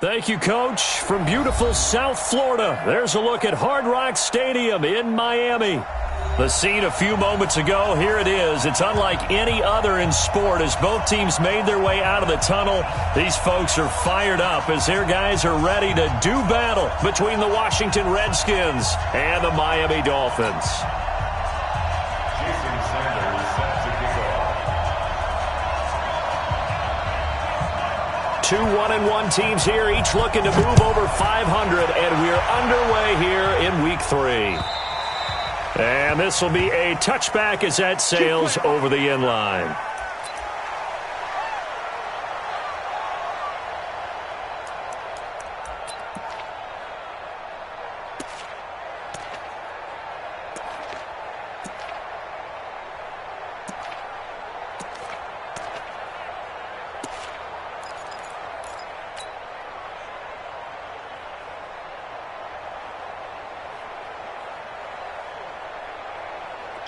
Thank you, Coach. From beautiful South Florida, there's a look at Hard Rock Stadium in Miami. The scene a few moments ago, here it is. It's unlike any other in sport as both teams made their way out of the tunnel. These folks are fired up as their guys are ready to do battle between the Washington Redskins and the Miami Dolphins. 2 1-1 teams here, each looking to move over 500, and we're underway here in Week 3. And this will be a touchback as that sails over the end line.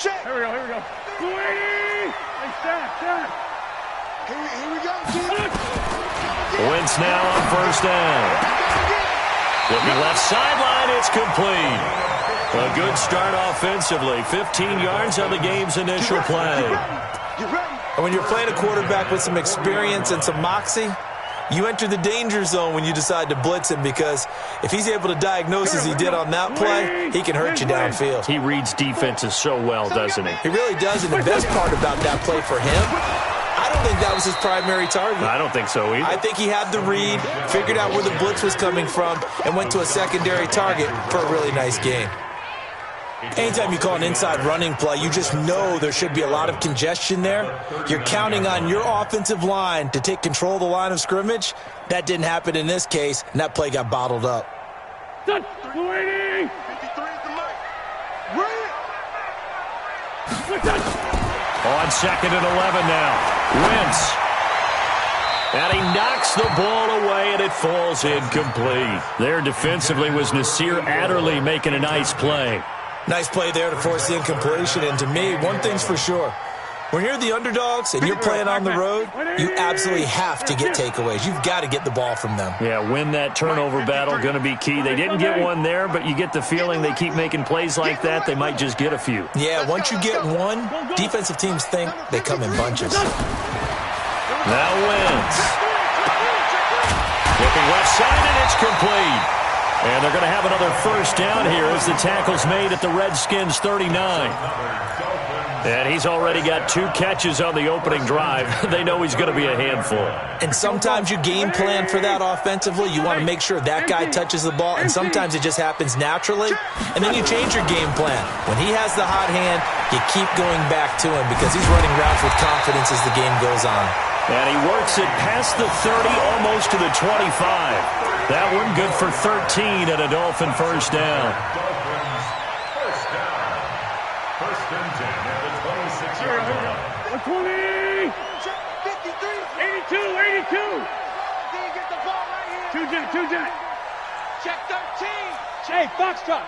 Here we go. Here we go. Wentz now on first down. Looking left sideline, it's complete. A good start offensively. 15 yards on the game's initial play. And when you're playing a quarterback with some experience and some moxie, you enter the danger zone when you decide to blitz him, because if he's able to diagnose as he did on that play, he can hurt you downfield. He reads defenses so well, doesn't he? He really does, and the best part about that play for him, I don't think that was his primary target. I don't think so either. I think he had the read, figured out where the blitz was coming from, and went to a secondary target for a really nice gain. Anytime you call an inside running play, you just know there should be a lot of congestion there. You're counting on your offensive line to take control of the line of scrimmage. That didn't happen in this case, and that play got bottled up. On second and 11 now. Wentz. And he knocks the ball away, and it falls incomplete. There defensively was Nasir Adderley making a nice play. Nice play there to force the incompletion, and to me, one thing's for sure. When you're the underdogs and you're playing on the road, you absolutely have to get takeaways. You've got to get the ball from them. Yeah, win that turnover battle, going to be key. They didn't get one there, but you get the feeling they keep making plays like that, they might just get a few. Yeah, once you get one, defensive teams think they come in bunches. Now Wentz. Looking left side, and it's complete. And they're going to have another first down here as the tackle's made at the Redskins' 39. And he's already got 2 catches on the opening drive. They know he's going to be a handful. And sometimes you game plan for that offensively. You want to make sure that guy touches the ball, and sometimes it just happens naturally. And then you change your game plan. When he has the hot hand, you keep going back to him because he's running routes with confidence as the game goes on. And he works it past the 30, almost to the 25. That one good for 13 and a Dolphin first down. First and 10 at the 26-yard line. 120. 82. Get the ball right here. Two jet. Check 13. Hey, Foxtrot.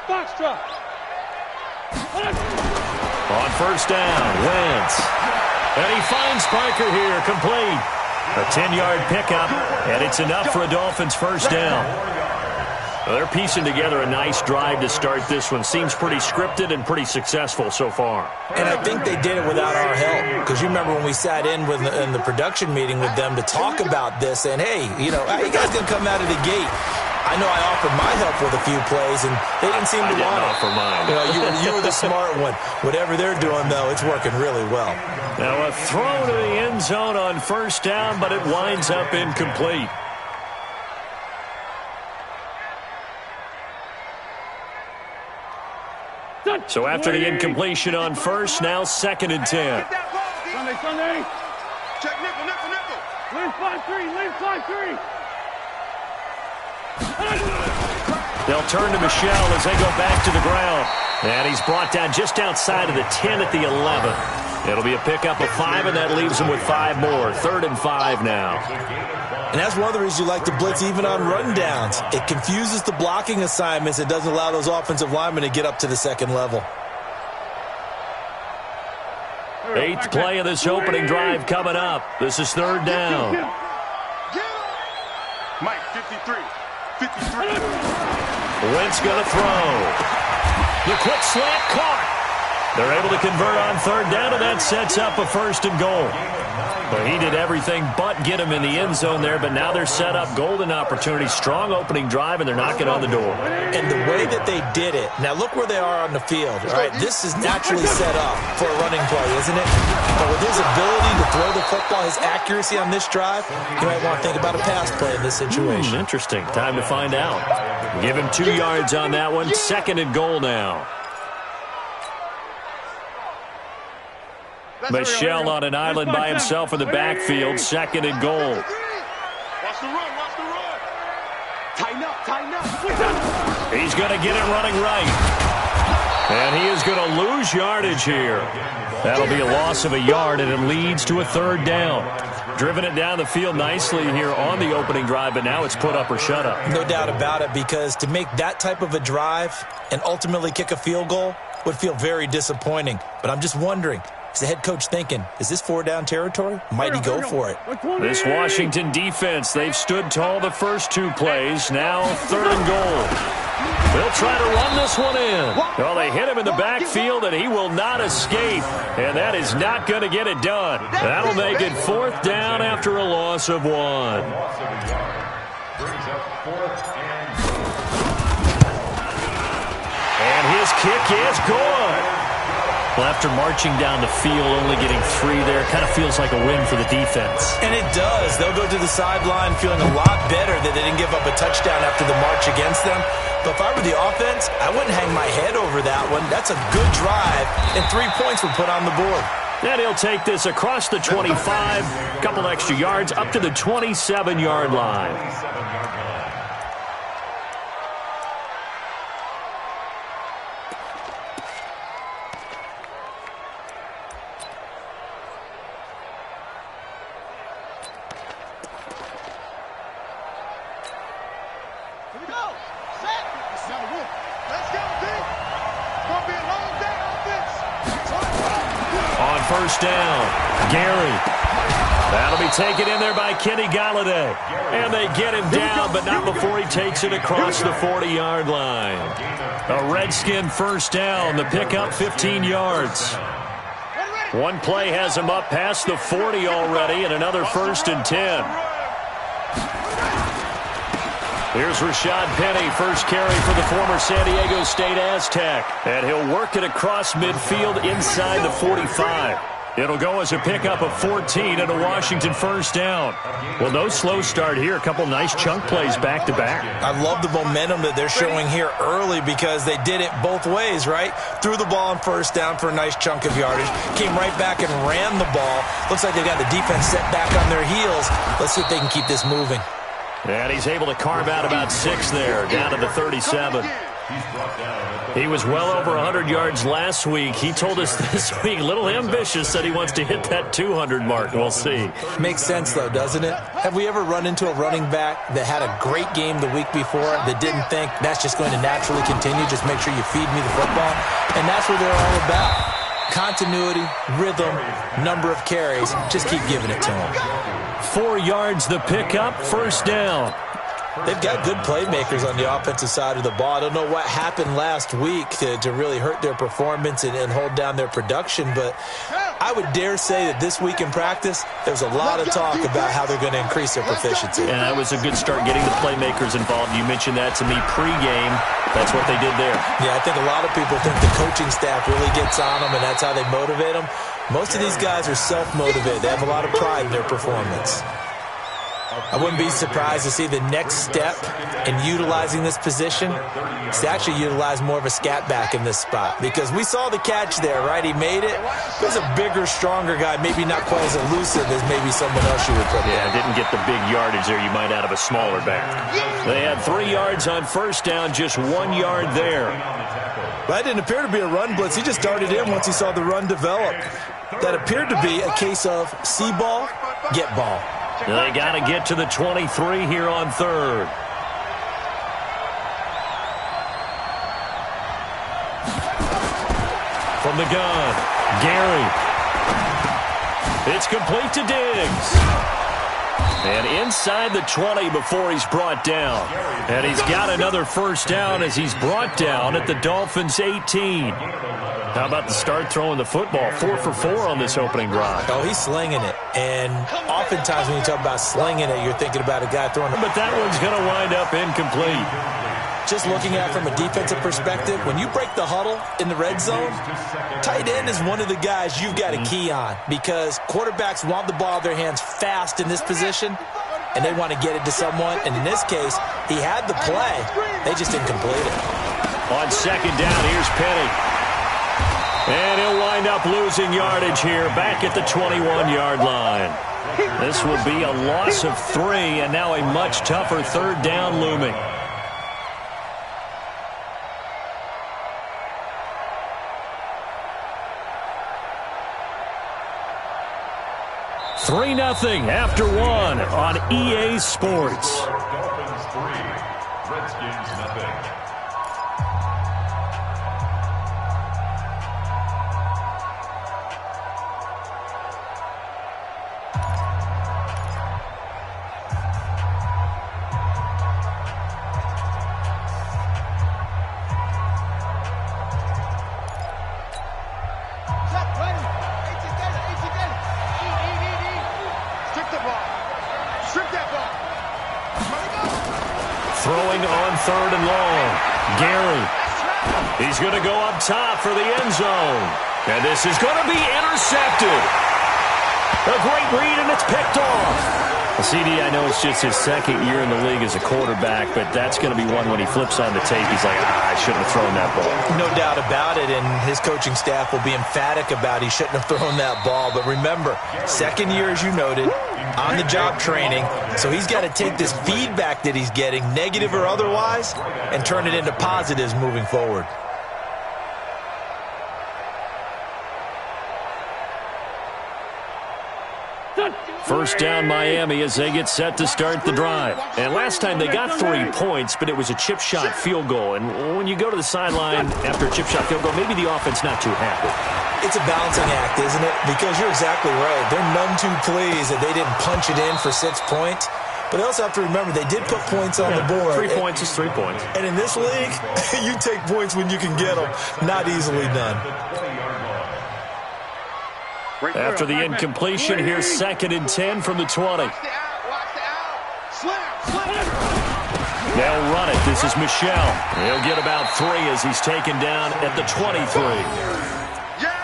On first down, Wentz. And he finds Parker here, complete. A 10-yard pickup, and it's enough for a Dolphins first down. Well, they're piecing together a nice drive to start this one. Seems pretty scripted and pretty successful so far. And I think they did it without our help, because you remember when we sat in the production meeting with them to talk about this, and hey, you guys didn't come out of the gate. I know I offered my help with a few plays, and they didn't seem to want it. Offer mine. You were the smart one. Whatever they're doing, though, it's working really well. Now a throw to the end zone on first down, but it winds up incomplete. So after the incompletion on first, now second and 10. Sunday. Check nickel. Lane 5-3. They'll turn to Michelle as they go back to the ground. And he's brought down just outside of the 10 at the 11. It'll be a pickup of 5, and that leaves them with 5 more. 3rd and 5 now. And that's one of the reasons you like to blitz even on rundowns. It confuses the blocking assignments. It doesn't allow those offensive linemen to get up to the second level. 8th play of this opening drive coming up. This is 3rd down. Mike, 53. Wentz going to throw. The quick slant caught. They're able to convert on third down, and that sets up a 1st and goal. But he did everything but get him in the end zone there, but now they're set up golden opportunity. Strong opening drive, and they're knocking on the door. And the way that they did it, now look where they are on the field. All right, this is naturally set up for a running play, isn't it? But with his ability to throw the football, his accuracy on this drive, you might want to think about a pass play in this situation. Interesting. Time to find out. Give him 2 yards on that one. 2nd and goal now. Michelle on an island by himself in the backfield. 2nd and goal. Watch the run, watch the run. Tighten up, tighten up. He's going to get it running right. And he is going to lose yardage here. That'll be a loss of a yard, and it leads to a 3rd down. Driven it down the field nicely here on the opening drive, but now it's put up or shut up. No doubt about it, because to make that type of a drive and ultimately kick a field goal would feel very disappointing. But I'm just wondering, is the head coach thinking, is this 4-down territory? Might he go for it? This Washington defense, they've stood tall the first 2 plays. Now 3rd and goal. They'll try to run this one in. Well, they hit him in the backfield, and he will not escape. And that is not going to get it done. That'll make it 4th down after a loss of 1. And his kick is good. Well, after marching down the field, only getting 3 there, kind of feels like a win for the defense. And it does. They'll go to the sideline feeling a lot better that they didn't give up a touchdown after the march against them. But if I were the offense, I wouldn't hang my head over that one. That's a good drive, and 3 points were put on the board. And he'll take this across the 25, a couple extra yards, up to the 27-yard line. First down, Gary. That'll be taken in there by Kenny Galladay. And they get him down, but not before he takes it across the 40-yard line. A Redskin first down, the pickup 15 yards. One play has him up past the 40 already, and another 1st and 10. Here's Rashad Penny, first carry for the former San Diego State Aztec. And he'll work it across midfield inside the 45. It'll go as a pickup of 14 and a Washington first down. Well, no slow start here. A couple nice chunk plays back-to-back. I love the momentum that they're showing here early because they did it both ways, right? Threw the ball on first down for a nice chunk of yardage. Came right back and ran the ball. Looks like they've got the defense set back on their heels. Let's see if they can keep this moving. And he's able to carve out about 6 there, down to the 37. He was well over 100 yards last week. He told us this week, a little ambitious, said he wants to hit that 200 mark. We'll see. Makes sense, though, doesn't it? Have we ever run into a running back that had a great game the week before that didn't think that's just going to naturally continue, just make sure you feed me the football? And that's what they're all about. Continuity, rhythm, number of carries. Just keep giving it to them. 4 yards the pickup, first down. They've got good playmakers on the offensive side of the ball. I don't know what happened last week to really hurt their performance and hold down their production, but I would dare say that this week in practice, there's a lot of talk about how they're going to increase their proficiency. And that was a good start getting the playmakers involved. You mentioned that to me pregame. That's what they did there. Yeah, I think a lot of people think the coaching staff really gets on them, and that's how they motivate them. Most of these guys are self-motivated. They have a lot of pride in their performance. I wouldn't be surprised to see the next step in utilizing this position is to actually utilize more of a scat back in this spot, because we saw the catch there, right? He made it. There's a bigger, stronger guy, maybe not quite as elusive as maybe someone else you would put there. Yeah, didn't get the big yardage there you might out of a smaller back. They had 3 yards on first down, just 1 yard there. That didn't appear to be a run blitz. He just darted in once he saw the run develop. That appeared to be a case of see ball, get ball. They got to get to the 23 here on third. From the gun, Gary. It's complete to Diggs. And inside the 20 before he's brought down. And he's got another first down as he's brought down at the Dolphins' 18. How about the start throwing the football? 4 for 4 on this opening drive. Oh, he's slinging it. And oftentimes when you talk about slinging it, you're thinking about a guy throwing it. But that one's going to wind up incomplete. Just looking at it from a defensive perspective, when you break the huddle in the red zone, tight end is one of the guys you've got to key on because quarterbacks want the ball in their hands fast in this position, and they want to get it to someone. And in this case, he had the play. They just didn't complete it. On second down, here's Penny. And he'll wind up losing yardage here back at the 21-yard line. This will be a loss of 3, and now a much tougher third down looming. 3-0 after 1 on EA Sports. Dolphins 3, Redskins nothing. Throwing on 3rd and long. Gary. He's going to go up top for the end zone. And this is going to be intercepted. A great read, and it's picked off. CD, I know it's just his second year in the league as a quarterback, but that's going to be one when he flips on the tape. He's like, I shouldn't have thrown that ball. No doubt about it, and his coaching staff will be emphatic about he shouldn't have thrown that ball. But remember, second year, as you noted, on-the-job training, so he's got to take this feedback that he's getting, negative or otherwise, and turn it into positives moving forward. First down Miami as they get set to start the drive. And last time they got 3 points, but it was a chip shot field goal. And when you go to the sideline after a chip shot field goal, maybe the offense not too happy. It's a balancing act, isn't it? Because you're exactly right. They're none too pleased that they didn't punch it in for 6 points. But they also have to remember they did put points on the board. 3 points is 3 points. And in this league, you take points when you can get them. Not easily done. After the incompletion, here's 2nd and 10 from the 20. They'll run it. This is Michelle. He'll get about 3 as he's taken down at the 23.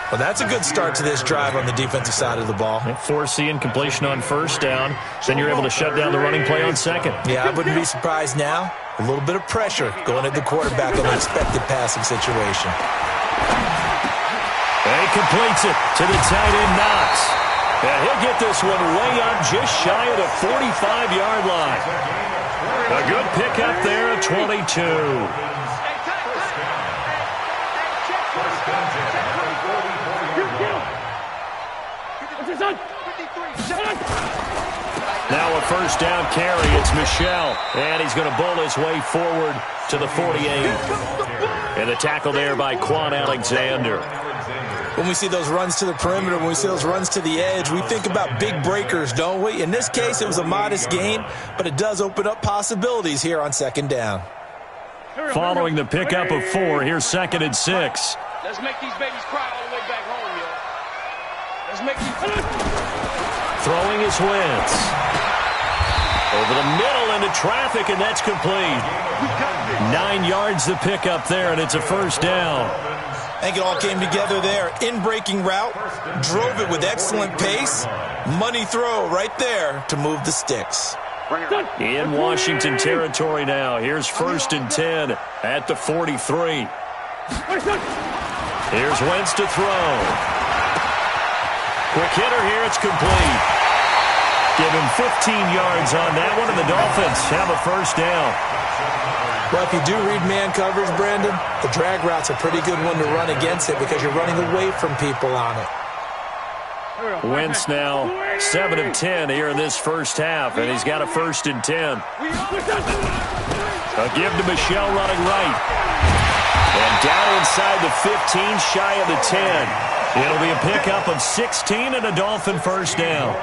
Well, that's a good start to this drive on the defensive side of the ball. Force the incompletion on first down. Then you're able to shut down the running play on second. Yeah, I wouldn't be surprised now. A little bit of pressure going at the quarterback in an expected passing situation. And he completes it to the tight end, Knox. And he'll get this one way up just shy of the 45-yard line. A good pickup there at 22. Now a first down carry. It's Michelle. And he's going to bull his way forward to the 48. And the tackle there by Quan Alexander. When we see those runs to the perimeter, when we see those runs to the edge, we think about big breakers, don't we? In this case, it was a modest gain, but it does open up possibilities here on second down. Following the pickup of 4, here's 2nd and 6. Let's make these babies cry all the way back home, yo. Let's make these... Throwing his Wentz. Over the middle into traffic, and that's complete. 9 yards the pickup there, and it's a first down. I think it all came together there. In-breaking route, drove it with excellent pace. Money throw right there to move the sticks. In Washington territory now. Here's 1st and 10 at the 43. Here's Wentz to throw. Quick hitter here. It's complete. Give him 15 yards on that one, and the Dolphins have a first down. Well, if you do read man coverage, Brandon, the drag route's a pretty good one to run against it because you're running away from people on it. Wentz now 7 of 10 here in this first half, and he's got a 1st and 10. A give to Michelle running right. And down inside the 15, shy of the 10. It'll be a pickup of 16 and a Dolphin first down.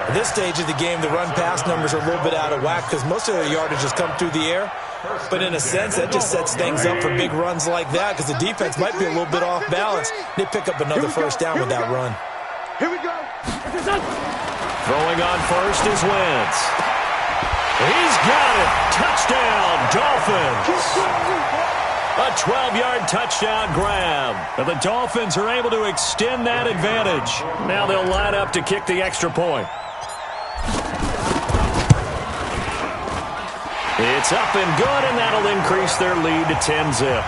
At this stage of the game, the run-pass numbers are a little bit out of whack because most of their yardage has come through the air. But in a sense, that just sets things up for big runs like that because the defense might be a little bit off balance. They pick up another first down with that run. Here we go. Throwing on first is Wentz. He's got it. Touchdown, Dolphins. A 12-yard touchdown grab. And the Dolphins are able to extend that advantage. Now they'll line up to kick the extra point. It's up and good, and that'll increase their lead to 10-zip.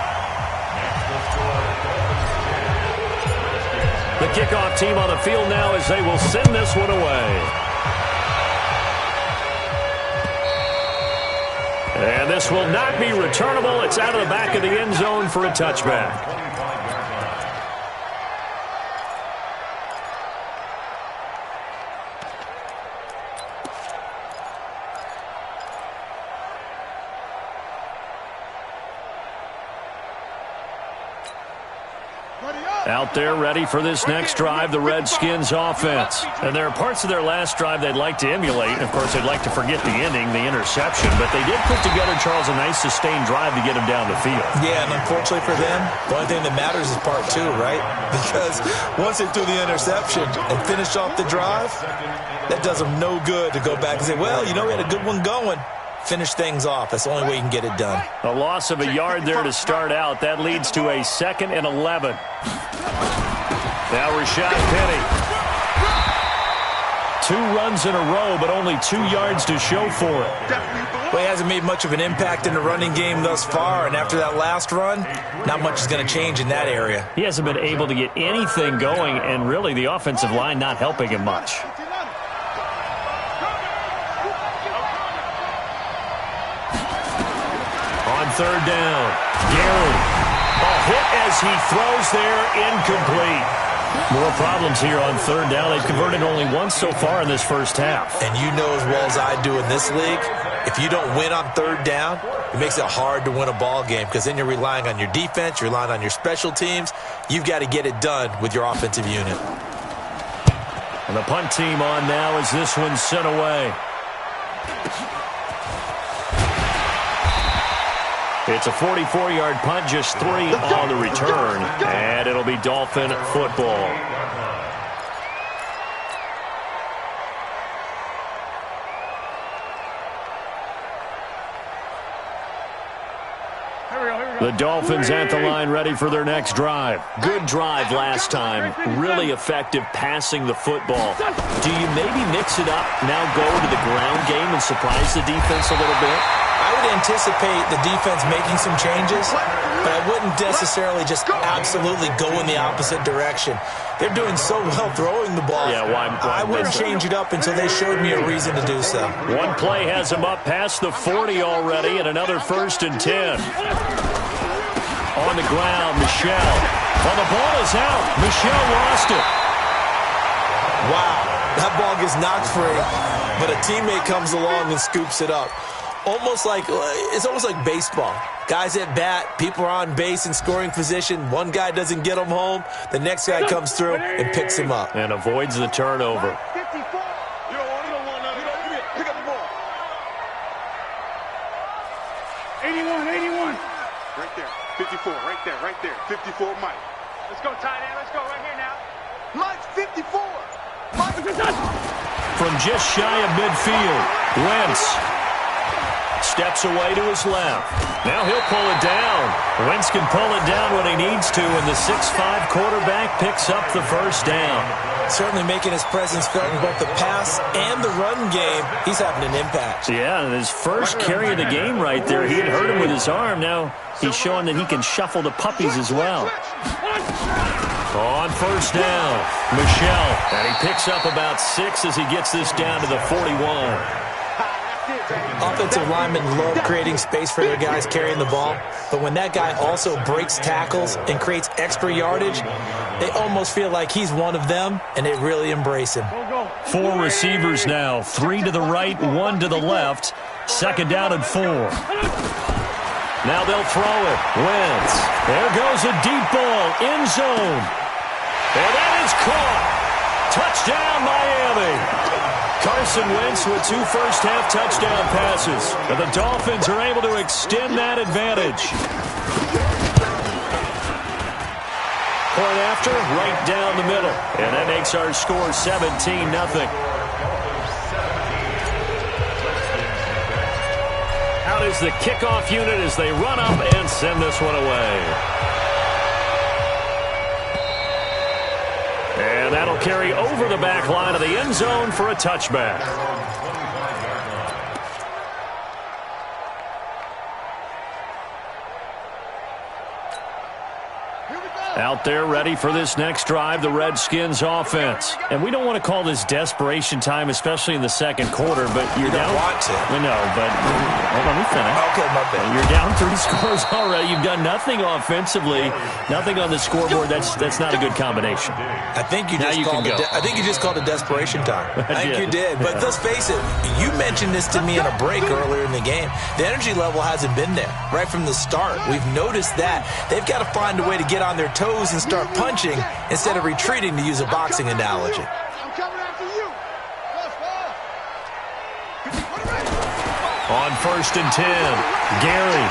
The kickoff team on the field now as they will send this one away. And this will not be returnable. It's out of the back of the end zone for a touchback. Out there ready for this next drive, the Redskins offense. And there are parts of their last drive they'd like to emulate. And, of course, they'd like to forget the ending, the interception. But they did put together, Charles, a nice sustained drive to get them down the field. Yeah, and unfortunately for them, the only thing that matters is part two, right? Because once they threw the interception and finished off the drive, that does them no good to go back and say, well, you know, we had a good one going. Finish things off. That's the only way you can get it done. A loss of a yard there to start out. That leads to a 2nd and 11. Now Rashad Penny. 2 runs in a row, but only 2 yards to show for it. Well, he hasn't made much of an impact in the running game thus far, and after that last run, not much is going to change in that area. He hasn't been able to get anything going, and really the offensive line not helping him much. On 3rd down, Gary. A hit as he throws there, incomplete. More problems here on 3rd down. They've converted only once so far in this first half. And you know as well as I do in this league, if you don't win on 3rd down, it makes it hard to win a ball game because then you're relying on your defense, you're relying on your special teams. You've got to get it done with your offensive unit. And the punt team on now as this one's sent away. It's a 44-yard punt, just 3 on the return, and it'll be Dolphin football. The Dolphins at the line ready for their next drive. Good drive last time. Really effective passing the football. Do you maybe mix it up, now go to the ground game and surprise the defense a little bit? I would anticipate the defense making some changes, but I wouldn't necessarily just absolutely go in the opposite direction. They're doing so well throwing the ball. Yeah, why I wouldn't change it up until they showed me a reason to do so. One play has him up past the 40 already, and another 1st and 10. On the ground, Michel. Well, the ball is out. Michel lost it. Wow, that ball gets knocked free, but a teammate comes along and scoops it up. It's almost like baseball. Guys at bat, people are on base in scoring position. One guy doesn't get him home. The next guy comes through and picks him up. And avoids the turnover. 54. You don't want none. Pick up the ball. 81. Right there. 54. Right there. 54, Mike. Let's go, tight end. Let's go right here now. Mike's 54. From just shy of midfield, Wentz steps away to his left. Now he'll pull it down. Wentz can pull it down when he needs to, and the 6'5" quarterback picks up the first down. Certainly making his presence felt in both the pass and the run game. He's having an impact. Yeah, and his first carry of the game right there, he had hurt him with his arm. Now he's showing that he can shuffle the puppies as well. On 1st down, Michel, and he picks up about 6 as he gets this down to the 41. Offensive linemen love creating space for their guys carrying the ball, but when that guy also breaks tackles and creates extra yardage, they almost feel like he's one of them, and they really embrace him. 4 receivers now, 3 to the right, 1 to the left. 2nd down and 4. Now they'll throw it. Wentz. There goes a deep ball, end zone. And that caught. Touchdown, Miami. Carson Wentz with 2 first-half touchdown passes. And the Dolphins are able to extend that advantage. Point after, right down the middle. And that makes our score 17-0. Out is the kickoff unit as they run up and send this one away. And that'll carry over the back line of the end zone for a touchback. Out there ready for this next drive, the Redskins offense. And we don't want to call this desperation time, especially in the second quarter, but you're down. You don't want to. We know, but let me finish. Okay, my bad. You're down 3 scores already. You've done nothing offensively, nothing on the scoreboard. That's not a good combination. I think you just called it desperation time. I think you did. But let's face it, you mentioned this to me in a break earlier in the game. The energy level hasn't been there right from the start. We've noticed that. They've got to find a way to get on their toes and start punching instead of retreating, to use a boxing analogy. I'm coming after you. On 1st and 10, Gary.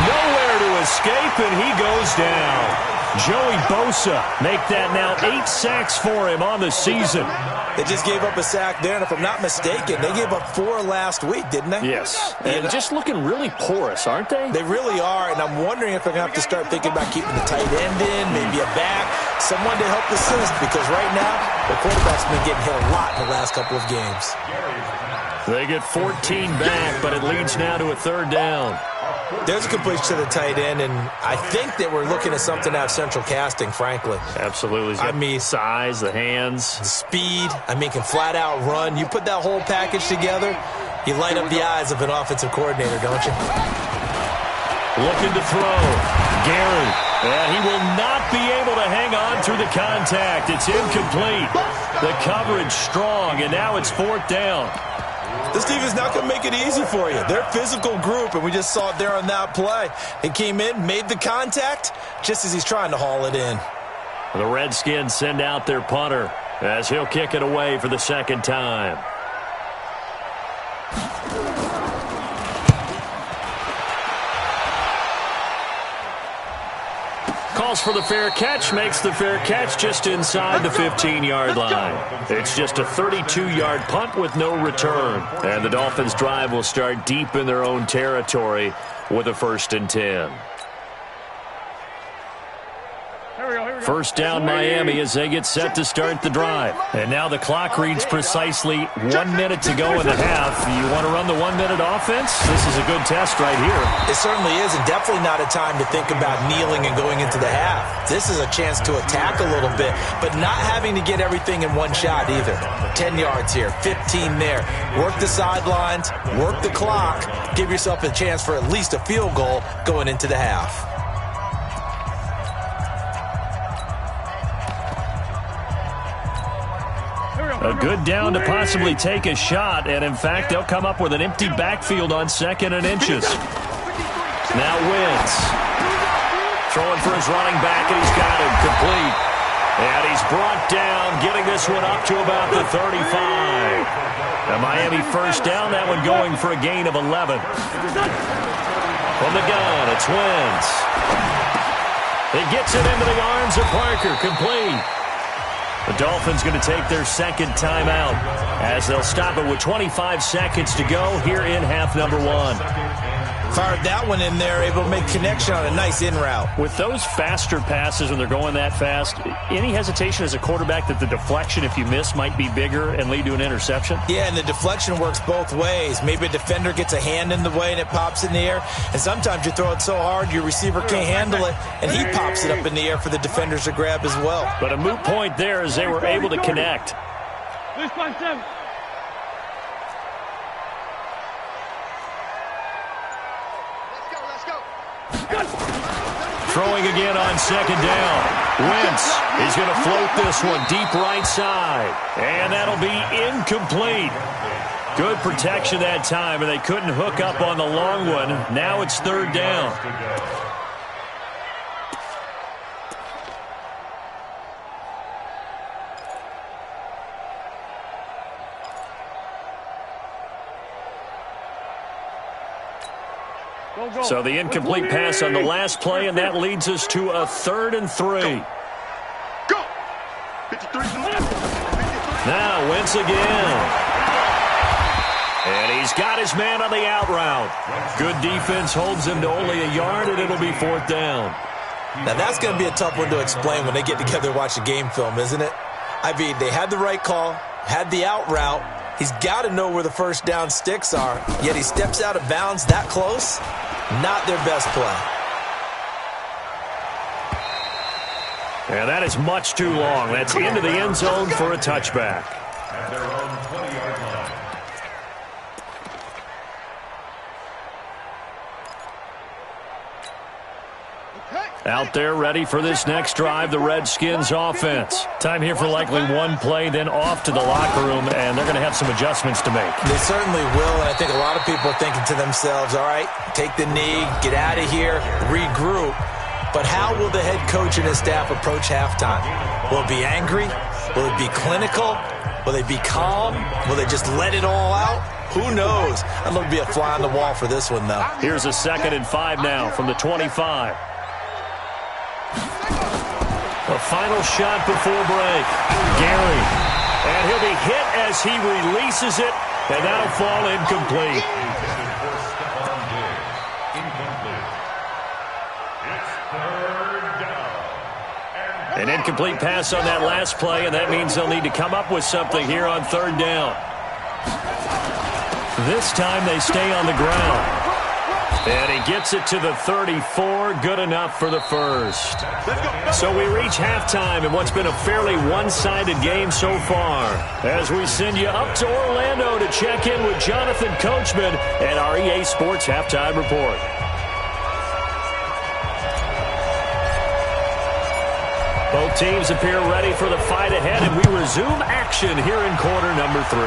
Nowhere to escape, and he goes down. Joey Bosa make that now 8 sacks for him on the season. They just gave up a sack there, and if I'm not mistaken, they gave up 4 last week, didn't they? Yes, and just looking really porous, aren't they? They really are, and I'm wondering if they're going to have to start thinking about keeping the tight end in, maybe a back, someone to help assist, because right now, the quarterback's been getting hit a lot in the last couple of games. They get 14 back, but it leads now to a 3rd down. There's a completion to the tight end, and I think that we're looking at something out of central casting, frankly. Absolutely. I mean, size, the hands. Speed, can flat out run. You put that whole package together, you light up the eyes of an offensive coordinator, don't you? Looking to throw. Gary. And he will not be able to hang on through the contact. It's incomplete. The coverage strong, and now it's 4th down. This defense not going to make it easy for you. They're a physical group, and we just saw it there on that play. He came in, made the contact, just as he's trying to haul it in. The Redskins send out their punter as he'll kick it away for the 2nd time. Calls for the fair catch, makes the fair catch just inside the 15-yard line. It's just a 32-yard punt with no return. And the Dolphins' drive will start deep in their own territory with a 1st and 10. First down, Miami, as they get set to start the drive. And now the clock reads precisely 1 minute to go in the half. You want to run the 1-minute offense? This is a good test right here. It certainly is, and definitely not a time to think about kneeling and going into the half. This is a chance to attack a little bit, but not having to get everything in one shot either. 10 yards here, 15 there. Work the sidelines, work the clock, give yourself a chance for at least a field goal going into the half. A good down to possibly take a shot, and in fact, they'll come up with an empty backfield on 2nd and inches. Now Wentz. Throwing for his running back, and he's got him complete. And he's brought down, getting this one up to about the 35. A Miami 1st down, that one going for a gain of 11. From the gun, it's Wentz. He gets it into the arms of Parker, complete. The Dolphins going to take their 2nd timeout as they'll stop it with 25 seconds to go here in half number 1. Fired that one in there, able to make connection on a nice in route. With those faster passes when they're going that fast, any hesitation as a quarterback that the deflection, if you miss, might be bigger and lead to an interception? Yeah, and the deflection works both ways. Maybe a defender gets a hand in the way and it pops in the air, and sometimes you throw it so hard your receiver can't handle it, and he pops it up in the air for the defenders to grab as well. But a moot point there as they were able to connect. Throwing again on 2nd down. Wentz is going to float this one deep right side. And that'll be incomplete. Good protection that time, and they couldn't hook up on the long one. Now it's 3rd down. So the incomplete pass on the last play, and that leads us to a 3rd and 3. Go. 53 left. Now Wentz again. And he's got his man on the out route. Good defense holds him to only a yard, and it'll be 4th down. Now, that's going to be a tough one to explain when they get together and watch the game film, isn't it? I mean, they had the right call, had the out route. He's got to know where the first down sticks are, yet he steps out of bounds that close. Not their best play. And that is much too long. That's into the end zone for a touchback. At their own 20-yard line. Out there ready for this next drive, the Redskins offense. Time here for likely one play, then off to the locker room, and they're going to have some adjustments to make. They certainly will, and I think a lot of people are thinking to themselves, all right, take the knee, get out of here, regroup. But how will the head coach and his staff approach halftime? Will it be angry? Will it be clinical? Will they be calm? Will they just let it all out? Who knows? I'd love to be a fly on the wall for this one, though. Here's a 2nd and 5 now from the 25. A final shot before break. Gary. And he'll be hit as he releases it, and that'll fall incomplete. An incomplete pass on that last play, and that means they'll need to come up with something here on 3rd down. This time they stay on the ground. And he gets it to the 34, good enough for the first. So we reach halftime in what's been a fairly one-sided game so far. As we send you up to Orlando to check in with Jonathan Coachman and our EA Sports Halftime Report. Both teams appear ready for the fight ahead, and we resume action here in quarter number 3.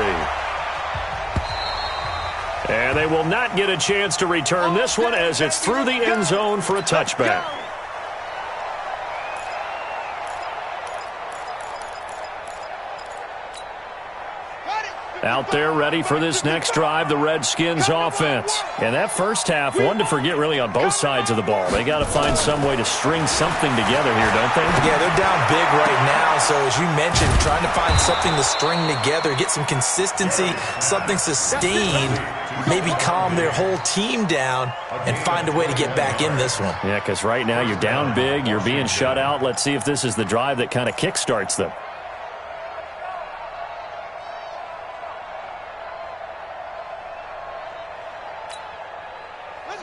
And they will not get a chance to return this one as it's through the end zone for a touchback. Out there ready for this next drive, the Redskins offense. And that first half, one to forget really on both sides of the ball. They got to find some way to string something together here, don't they? Yeah, they're down big right now. So as you mentioned, trying to find something to string together, get some consistency, something sustained, maybe calm their whole team down and find a way to get back in this one. Yeah, because right now you're down big, you're being shut out. Let's see if this is the drive that kind of kickstarts them.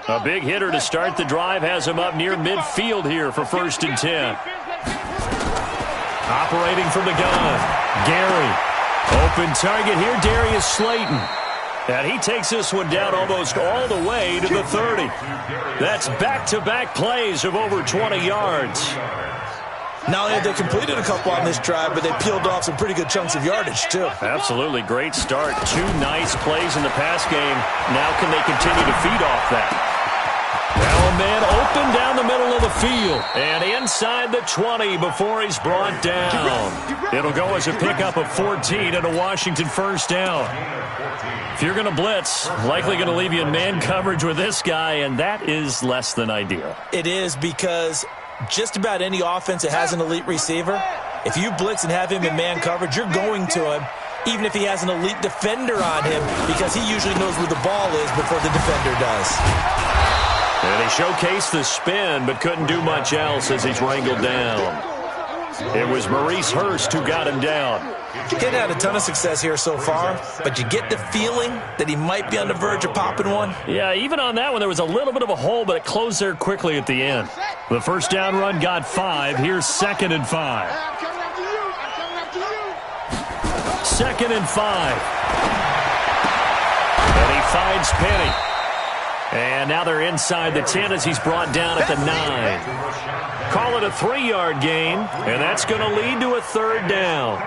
A big hitter to start the drive has him up near midfield here for 1st and 10. Operating from the gun, Gary. Open target here, Darius Slayton. And he takes this one down almost all the way to the 30. That's back-to-back plays of over 20 yards. Not only have they completed a couple on this drive, but they peeled off some pretty good chunks of yardage, too. Absolutely. Great start. 2 nice plays in the pass game. Now can they continue to feed off that? Now a man open down the middle of the field. And inside the 20 before he's brought down. It'll go as a pickup of 14 and a Washington first down. If you're going to blitz, likely going to leave you in man coverage with this guy, and that is less than ideal. It is, because just about any offense that has an elite receiver, if you blitz and have him in man coverage, you're going to him, even if he has an elite defender on him, because he usually knows where the ball is before the defender does. And he showcased the spin, but couldn't do much else as he's wrangled down. It was Maurice Hurst who got him down. He's had a ton of success here so far, but you get the feeling that he might be on the verge of popping one. Yeah, even on that one, there was a little bit of a hole, but it closed there quickly at the end. The first down run got 5. Here's 2nd and 5. 2nd and 5. And he finds Penny. And now they're inside the 10 as he's brought down at the 9. Call it a 3-yard gain, and that's going to lead to a 3rd down.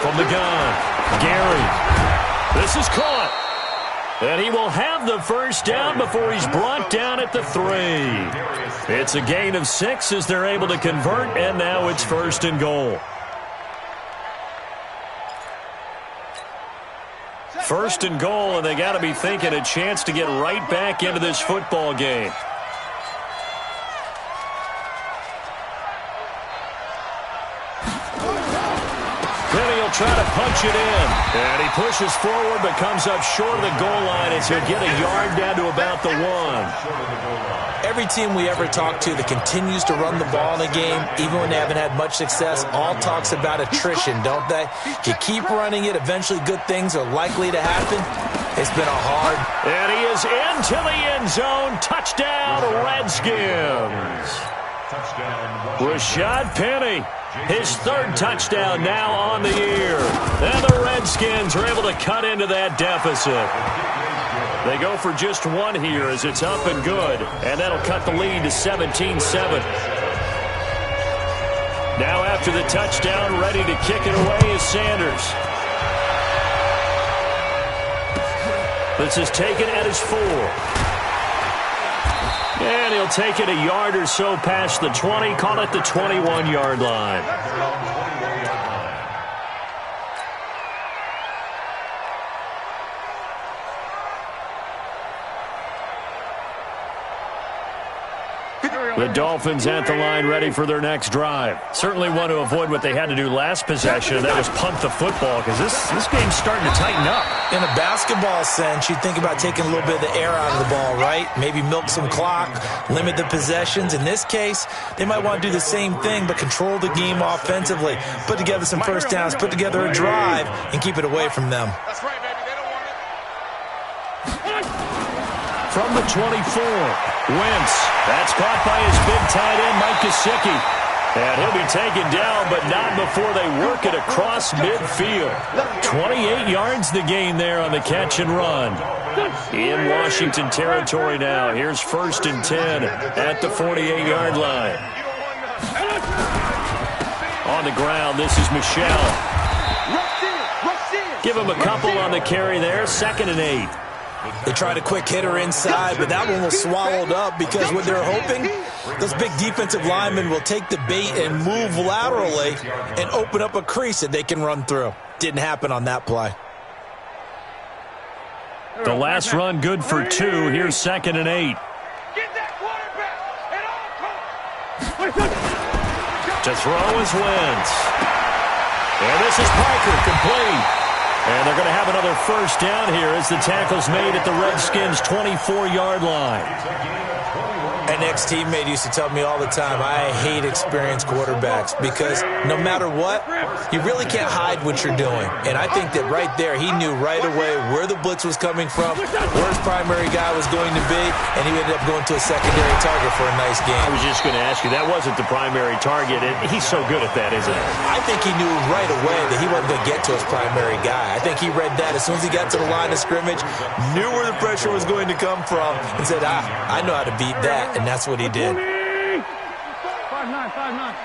from the gun. Gary. This is caught. And he will have the first down before he's brought down at the 3. It's a gain of 6 as they're able to convert, and now it's 1st and goal. 1st and goal, and they got to be thinking a chance to get right back into this football game. Try to punch it in. And he pushes forward but comes up short of the goal line as he'll get a yard down to about the 1. Every team we ever talk to that continues to run the ball in a game, even when they haven't had much success, all talks about attrition, don't they? If you keep running it, eventually good things are likely to happen. It's been a hard... And he is into the end zone. Touchdown, Redskins. Rashad Penny. His 3rd touchdown now on the year. And the Redskins are able to cut into that deficit. They go for just 1 here as it's up and good. And that'll cut the lead to 17-7. Now after the touchdown, ready to kick it away is Sanders. This is taken at his 4. And he'll take it a yard or so past the 20, call it the 21-yard line. The Dolphins at the line ready for their next drive. Certainly want to avoid what they had to do last possession, and that was punt the football, because this game's starting to tighten up. In a basketball sense, you think about taking a little bit of the air out of the ball, right? Maybe milk some clock, limit the possessions. In this case, they might want to do the same thing, but control the game offensively. Put together some first downs, put together a drive, and keep it away from them. That's right, baby. They don't want it. From the 24, Wentz. That's caught by his big tight end, Mike Gesicki. And he'll be taken down, but not before they work it across midfield. 28 yards the gain there on the catch and run. In Washington territory now. Here's 1st and 10 at the 48-yard line. On the ground, this is Michelle. Give him a couple on the carry there. 2nd and 8. They tried a quick hitter inside, but that one was swallowed up because what they're hoping, those big defensive linemen will take the bait and move laterally and open up a crease that they can run through. Didn't happen on that play. The last run good for 2. Here's 2nd and 8. Get that quarterback at all costs. To throw is Wentz. And this is Parker, complete. And they're going to have another first down here as the tackle's made at the Redskins' 24-yard line. An ex-teammate used to tell me all the time, I hate experienced quarterbacks because no matter what, you really can't hide what you're doing. And I think that right there, he knew right away where the blitz was coming from, where his primary guy was going to be, and he ended up going to a secondary target for a nice game. I was just going to ask you, that wasn't the primary target, and he's so good at that, isn't he? I think he knew right away that he wasn't going to get to his primary guy. I think he read that as soon as he got to the line of scrimmage, knew where the pressure was going to come from, and said, I know how to beat that. And that's what he did. 5-9, 5-9.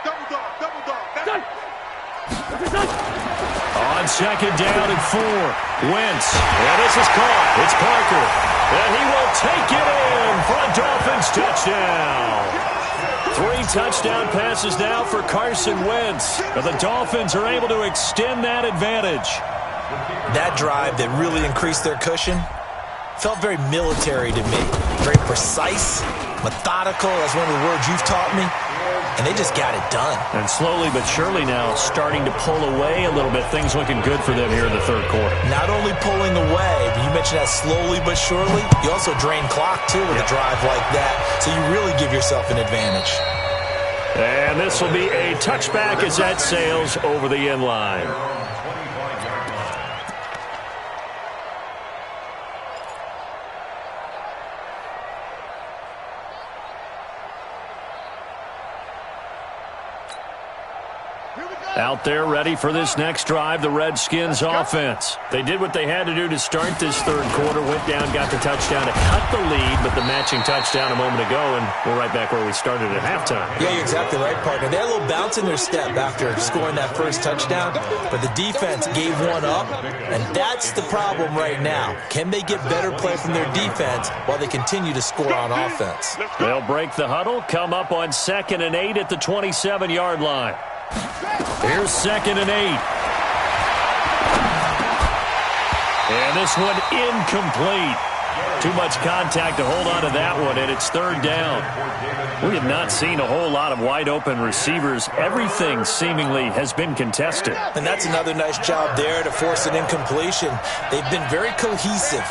Double dog. On 2nd down and 4, Wentz. And this is caught. It's Parker. And he will take it in for a Dolphins touchdown. 3 touchdown passes now for Carson Wentz. And the Dolphins are able to extend that advantage. That drive that really increased their cushion felt very military to me. Very precise, methodical. That's one of the words you've taught me. And they just got it done. And slowly but surely now starting to pull away a little bit. Things looking good for them here in the 3rd quarter. Not only pulling away, but you mentioned that slowly but surely. You also drain clock, too, with a drive like that. So you really give yourself an advantage. And this will be a touchback as that sails over the end line. Here we go. Out there ready for this next drive, the Redskins offense. They did what they had to do to start this third quarter, went down, got the touchdown to cut the lead, but the matching touchdown a moment ago, and we're right back where we started at halftime. Yeah, you're exactly right, partner. They had a little bounce in their step after scoring that first touchdown, but the defense gave one up, and that's the problem right now. Can they get better play from their defense while they continue to score on offense? They'll break the huddle, come up on 2nd and 8 at the 27-yard line. Here's 2nd and 8. And this one incomplete. Too much contact to hold on to that one, and it's 3rd down. We have not seen a whole lot of wide-open receivers. Everything seemingly has been contested. And that's another nice job there to force an incompletion. They've been very cohesive,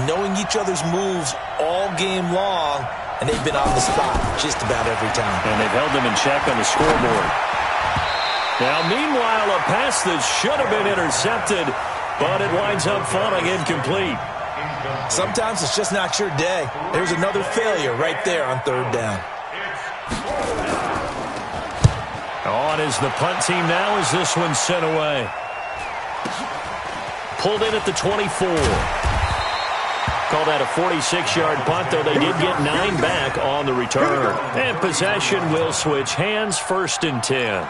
knowing each other's moves all game long, and they've been on the spot just about every time. And they've held them in check on the scoreboard. Now, meanwhile, a pass that should have been intercepted, but it winds up falling incomplete. Sometimes it's just not your day. There's another failure right there on 3rd down. On is the punt team now as this one's sent away. Pulled in at the 24. Call that a 46-yard punt, though they did get 9 back on the return. And possession will switch hands, 1st and 10.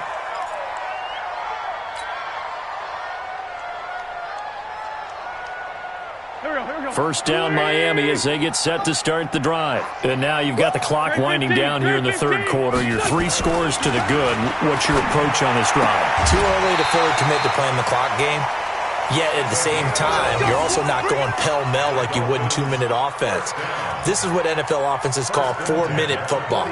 First down Miami as they get set to start the drive. And now you've got the clock winding down here in the 3rd quarter. Your 3 scores to the good. What's your approach on this drive? Too early to fully commit to playing the clock game. Yet at the same time, you're also not going pell-mell like you would in 2-minute offense. This is what NFL offenses call 4-minute football.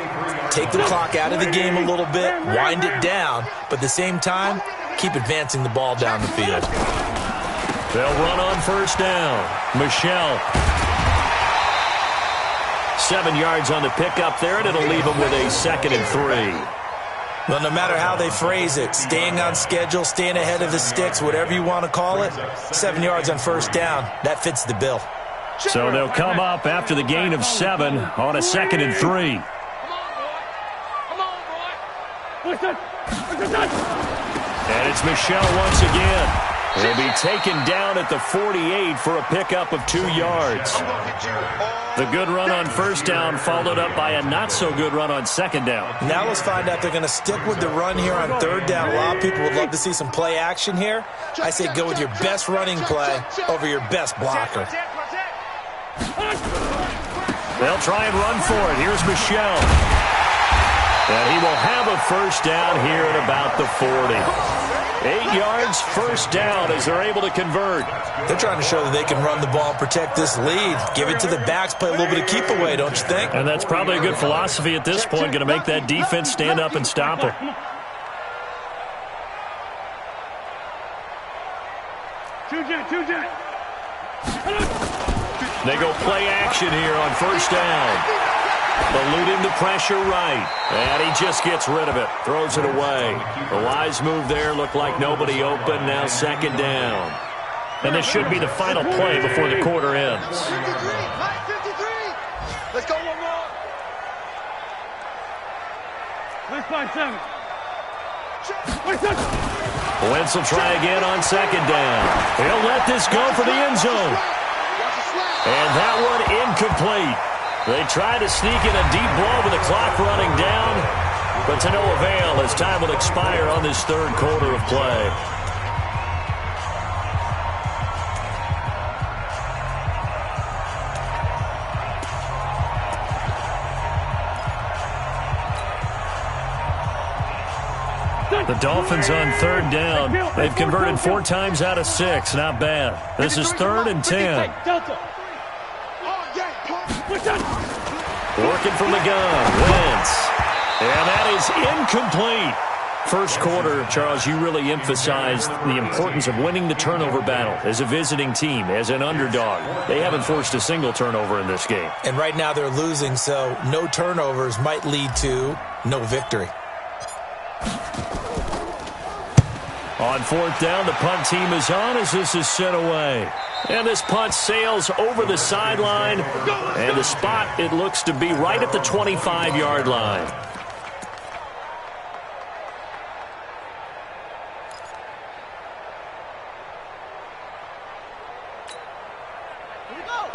Take the clock out of the game a little bit, wind it down, but at the same time, keep advancing the ball down the field. They'll run on 1st down. Michelle. 7 yards on the pickup there, and it'll leave them with a 2nd and 3. Well, no matter how they phrase it, staying on schedule, staying ahead of the sticks, whatever you want to call it, 7 yards on 1st down, that fits the bill. So they'll come up after the gain of 7 on a 2nd and 3. And it's Michelle once again. He'll be taken down at the 48 for a pickup of 2 yards. The good run on 1st down followed up by a not-so-good run on 2nd down. Now let's find out if they're going to stick with the run here on 3rd down. A lot of people would love to see some play action here. I say go with your best running play over your best blocker. They'll try and run for it. Here's Michelle. And he will have a 1st down here at about the 40. 8 yards, 1st down as they're able to convert. They're trying to show that they can run the ball and protect this lead. Give it to the backs, play a little bit of keep away, don't you think? And that's probably a good philosophy at this point, going to make that defense stand up and stop them. They go play action here on 1st down. Eluding the pressure right. And he just gets rid of it. Throws it away. The wise move there. Looked like nobody open. Now 2nd down. And this should be the final play before the quarter ends. 53. Let's go one more. 6-5-7. Wentz will try again on 2nd down. He'll let this go for the end zone. And that one incomplete. They try to sneak in a deep ball with the clock running down, but to no avail as time will expire on this 3rd quarter of play. The Dolphins on 3rd down. They've converted 4 times out of 6. Not bad. This is 3rd and 10. Working from the gun, Wentz. And that is incomplete. First quarter, Charles, you really emphasized the importance of winning the turnover battle as a visiting team, as an underdog. They haven't forced a single turnover in this game. And right now they're losing, so no turnovers might lead to no victory. On 4th down, the punt team is on as this is sent away. And this punt sails over the sideline. And the spot, it looks to be right at the 25-yard line.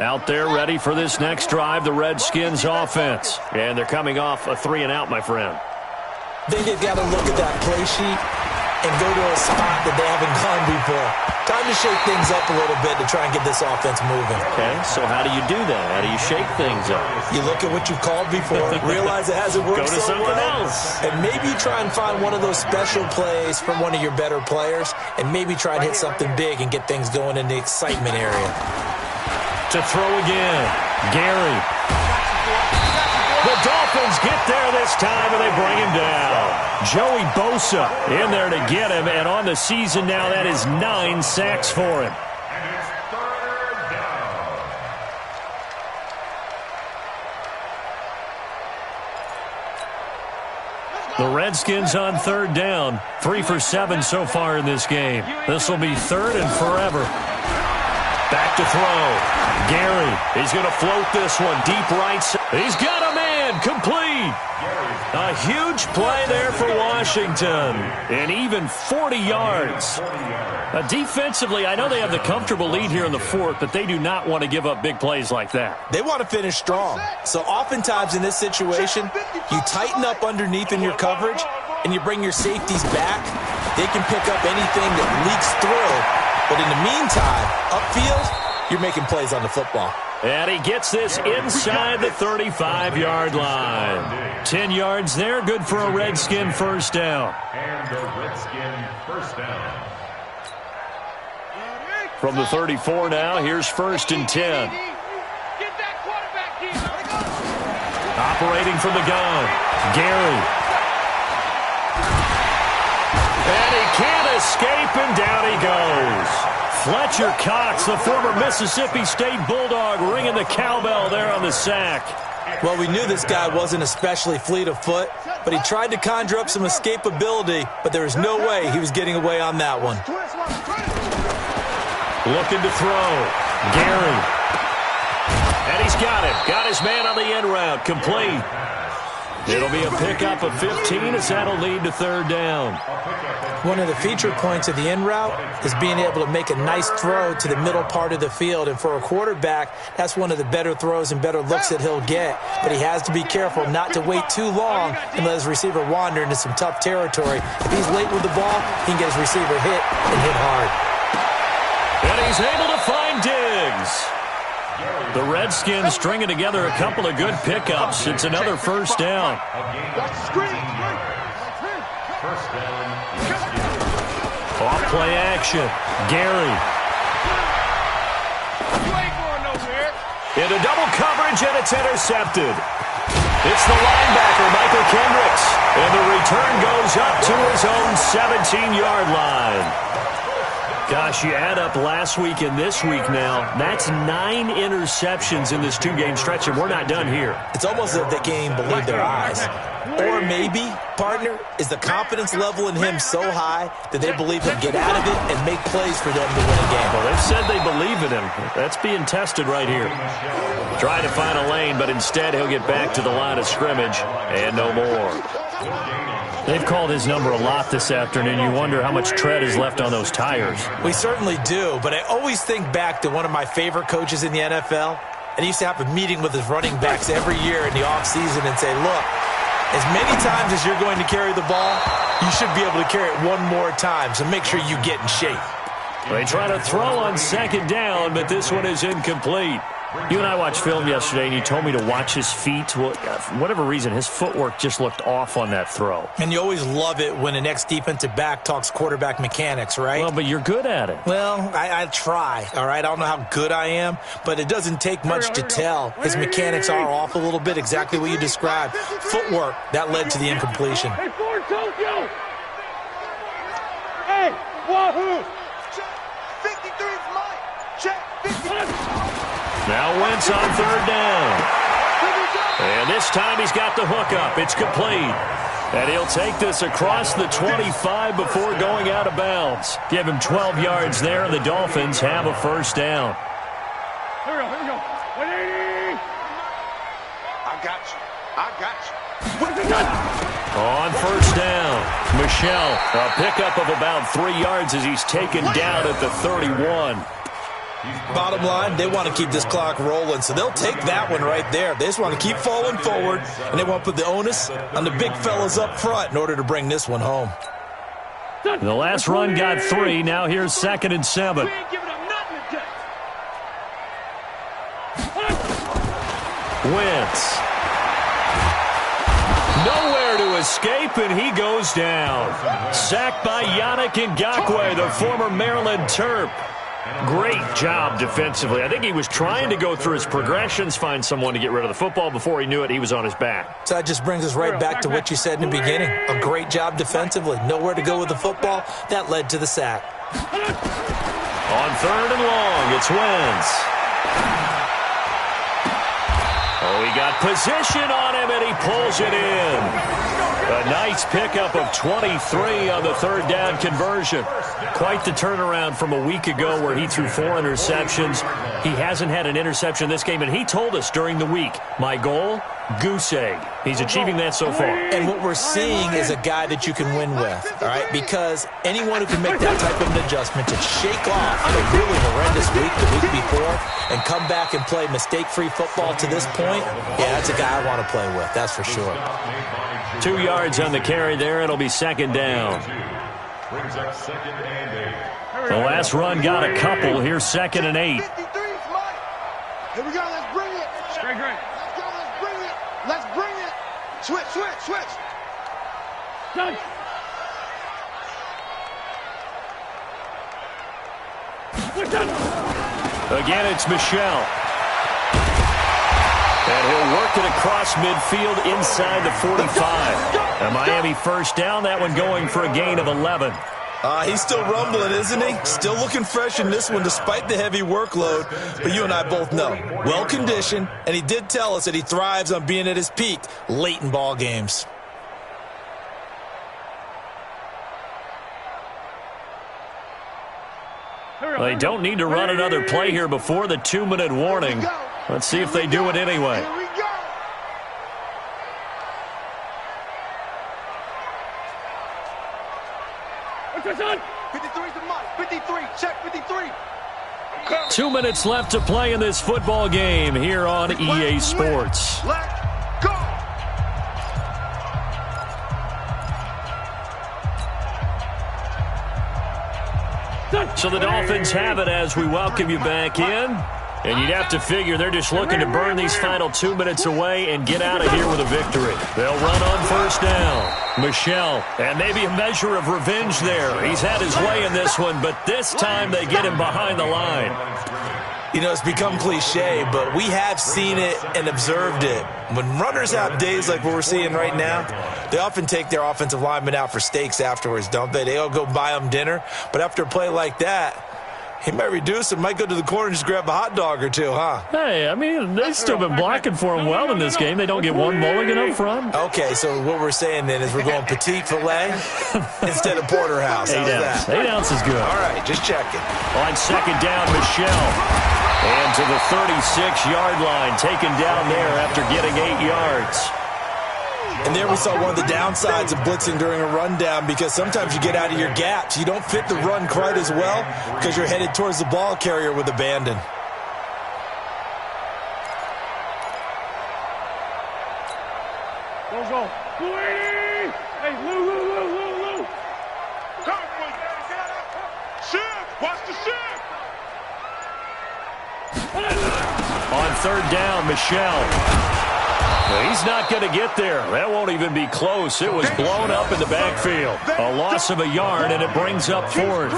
Out there ready for this next drive, the Redskins offense. And they're coming off a 3-and-out, my friend. I think they've got to look at that play sheet and go to a spot that they haven't gone before. Time to shake things up a little bit to try and get this offense moving. Okay, so how do you do that? How do you shake things up? You look at what you've called before, realize it hasn't worked Go to so something well, else. and maybe try and find one of those special plays from one of your better players, and maybe try and hit something big and get things going in the excitement area. To throw again, Gary. The Dolphins get there this time, and they bring him down. Joey Bosa in there to get him, and on the season now, that is 9 sacks for him. And it's 3rd down. The Redskins on 3rd down. 3 for 7 so far in this game. This will be 3rd and forever. Back to throw. Gary, he's going to float this one deep right side. He's got a man, complete. A huge play there for Washington. And even 40 yards. Defensively, I know they have the comfortable lead here in the 4th, but they do not want to give up big plays like that. They want to finish strong. So oftentimes in this situation, you tighten up underneath in your coverage, and you bring your safeties back. They can pick up anything that leaks through. But in the meantime, upfield, you're making plays on the football. And he gets this inside the 35-yard line. 10 yards there, good for a Redskin first down. And the Redskin first down. From the 34 now, here's 1st and 10. Operating from the gun, Gary. And he can't escape, and down he goes. Fletcher Cox, the former Mississippi State Bulldog, ringing the cowbell there on the sack. Well, we knew this guy wasn't especially fleet of foot, but he tried to conjure up some escapability, but there was no way he was getting away on that one. Looking to throw. Gary. And he's got it. Got his man on the end route. Complete. It'll be a pickup of 15 as that'll lead to 3rd down. One of the feature points of the in route is being able to make a nice throw to the middle part of the field. And for a quarterback, that's one of the better throws and better looks that he'll get. But he has to be careful not to wait too long and let his receiver wander into some tough territory. If he's late with the ball, he can get his receiver hit and hit hard. And he's able to find Diggs. The Redskins stringing together a couple of good pickups. It's another first down. First down. Off play action. Gary. Into double coverage, and it's intercepted. It's the linebacker, Michael Kendricks. And the return goes up to his own 17-yard line. Gosh, you add up last week and this week now, that's 9 interceptions in this 2-game stretch, and we're not done here. It's almost as if they can't even believe their eyes. Or maybe, partner, is the confidence level in him so high that they believe he'll get out of it and make plays for them to win a game. Well, they've said they believe in him. That's being tested right here. Trying to find a lane, but instead he'll get back to the line of scrimmage and no more. They've called his number a lot this afternoon. You wonder how much tread is left on those tires. We certainly do, but I always think back to one of my favorite coaches in the NFL, and he used to have a meeting with his running backs every year in the offseason and say, look, as many times as you're going to carry the ball, you should be able to carry it one more time, so make sure you get in shape. They try to throw on 2nd down, but this one is incomplete. You and I watched film yesterday, and you told me to watch his feet. Well, for whatever reason, his footwork just looked off on that throw. And you always love it when an ex-defensive back talks quarterback mechanics, right? Well, but you're good at it. Well, I try, all right? I don't know how good I am, but it doesn't take much to tell. His mechanics are off a little bit, exactly what you described. Footwork, that led to the incompletion. Hey, Ford Tokyo! Hey, Wahoo! Check. 53's mine. Check. 50. Now Wentz on 3rd down. And this time he's got the hookup. It's complete. And he'll take this across the 25 before going out of bounds. Give him 12 yards there, and the Dolphins have a first down. Here we go. 180. I got you. On first down, Michelle, a pickup of about 3 yards as he's taken down at the 31. Bottom line, they want to keep this clock rolling, so they'll take that one right there. They just want to keep falling forward, and they want to put the onus on the big fellas up front in order to bring this one home. The last run got 3. Now here's 2nd and 7. Wentz. Nowhere to escape, and he goes down. Sacked by Yannick Ngakoue, the former Maryland Terp. Great job defensively. I think he was trying to go through his progressions, find someone to get rid of the football. Before he knew it, he was on his back. So that just brings us right back to what you said in the beginning. A great job defensively. Nowhere to go with the football. That led to the sack. On 3rd and long, it's Wentz. Oh, he got position on him, and he pulls it in. A nice pickup of 23 on the 3rd down conversion. Quite the turnaround from a week ago where he threw 4 interceptions. He hasn't had an interception this game, and he told us during the week, my goal, goose egg. He's achieving that so far. And what we're seeing is a guy that you can win with, all right? Because anyone who can make that type of an adjustment to shake off a really horrendous week the week before and come back and play mistake-free football to this point, yeah, that's a guy I want to play with, that's for sure. 2 yards on the carry there. It'll be 2nd down. The last run got a couple. Here's 2nd and 8. Here we go. Let's bring it. Great. Let's go. Let's bring it. Let's bring it. Switch. Done. Again, it's Michelle. And he'll work it across midfield inside the 45. A Miami 1st down. That one going for a gain of 11. He's still rumbling, isn't he? Still looking fresh in this one despite the heavy workload. But you and I both know, well-conditioned, and he did tell us that he thrives on being at his peak late in ball games. They don't need to run another play here before the 2-minute warning. Let's see if they do it anyway. Here we go. What's on? 53's the mark. 53. Check 53. 2 minutes left to play in this football game here on EA Sports. Let's go. So the Dolphins have it as we welcome you back in. And you'd have to figure they're just looking to burn these final 2 minutes away and get out of here with a victory. They'll run on 1st down. Michelle, and maybe a measure of revenge there. He's had his way in this one, but this time they get him behind the line. You know, it's become cliche, but we have seen it and observed it. When runners have days like what we're seeing right now, they often take their offensive linemen out for steaks afterwards, don't they? They all go buy them dinner. But after a play like that, he might reduce and might go to the corner and just grab a hot dog or two, huh? Hey, I mean, they've still been blocking for him well in this game. They don't get one mulligan up front. Okay, so what we're saying then is we're going petite filet instead of porterhouse. 8 ounce. 8 ounce is good. All right, just checking. On 2nd down, Michelle. And to the 36-yard line, taken down there after getting 8 yards. And there we saw one of the downsides of blitzing during a rundown because sometimes you get out of your gaps. You don't fit the run quite as well because you're headed towards the ball carrier with abandon. Go. Hey, Lou. Shift. Watch the shift. On 3rd down, Michelle. He's not going to get there. That won't even be close. It was blown up in the backfield. A loss of a yard, and it brings up 4th.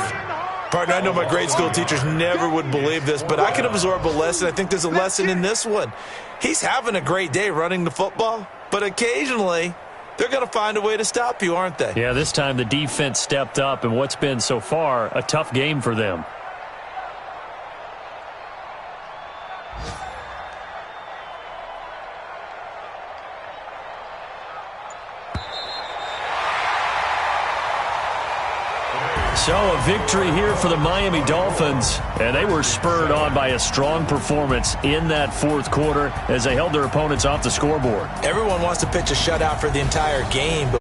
Partner, I know my grade school teachers never would believe this, but I can absorb a lesson. I think there's a lesson in this one. He's having a great day running the football, but occasionally they're going to find a way to stop you, aren't they? Yeah, this time the defense stepped up, and what's been so far a tough game for them. So a victory here for the Miami Dolphins, and they were spurred on by a strong performance in that 4th quarter as they held their opponents off the scoreboard. Everyone wants to pitch a shutout for the entire game, but